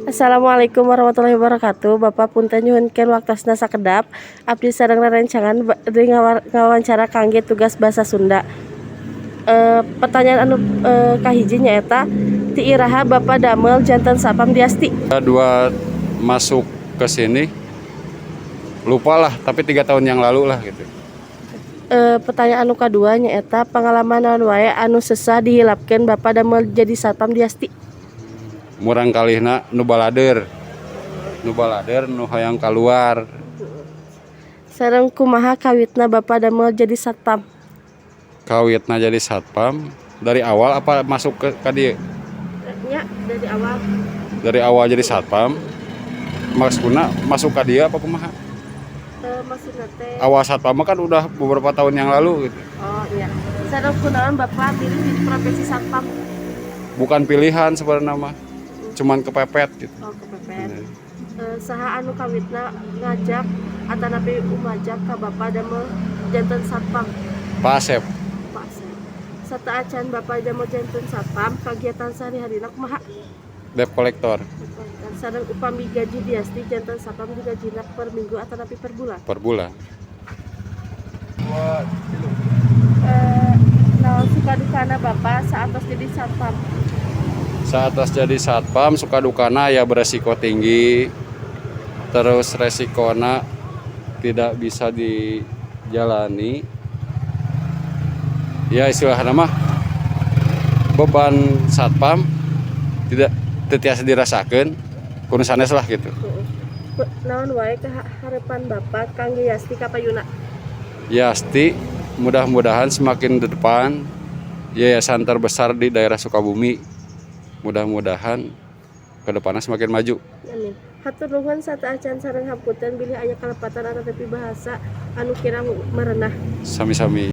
Assalamualaikum warahmatullahi wabarakatuh. Bapak punten nyuhunkeun waktasna sakedap. Abdi sareng rerencangan deui ngawawancara kangge tugas basa Sunda. Pertanyaan anu kahiji nyaeta ti iraha Bapak damel janten sapam di Asti. Dua masuk ke sini lupa lah, tapi 3 tahun yang lalu lah gitu. Pertanyaan anu kadua nyaeta pengalaman naon wae anu sesah dihilapkeun Bapak damel jadi satpam di Asti. Murang kalihna nu balader nu hayang keluar. Sareng kumaha kawitna Bapak damel jadi satpam? Kawitna jadi satpam dari awal apa masuk ke dieu? Nya dari awal. Dari awal jadi satpam. Maksudna masuk ke dieu apa kumaha? Maksudna teh. Awal satpam kan udah beberapa tahun yang lalu gitu. Oh iya. Sareng kunaon Bapak pilih di profesi satpam? Bukan pilihan sebenarnya mah. Cuman kepepet gitu. Oh, kepepet. Saha anu kawitna ngajak atanapi umajak ka Bapak damel janten satpam? Pak Asep. Pak Asep. Sataacan Bapak damel janten satpam kagiatan sehari-harina kumaha? Debt collector Sareng upami gaji di Asti janten satpam digajina per minggu atanapi per bulan? per bulan. Naon suka dukana Bapak saat jadi satpam? Saat jadi satpam suka dukana ya beresiko tinggi, terus resikona tidak bisa dijalani. Ya istilahnya mah beban satpam tidak tiasa dirasakan, kudu sanes lah gitu. Naon wae harapan Bapak kangge Yasti kapayuna? Yasti mudah-mudahan semakin di depan yayasan terbesar di daerah Sukabumi. Mudah-mudahan ke depannya semakin maju. Amin. Hatur nuhun sataacan sareng hamputeun bilih aya kalepatan atanapi bahasa anu kirang merenah. Sami-sami.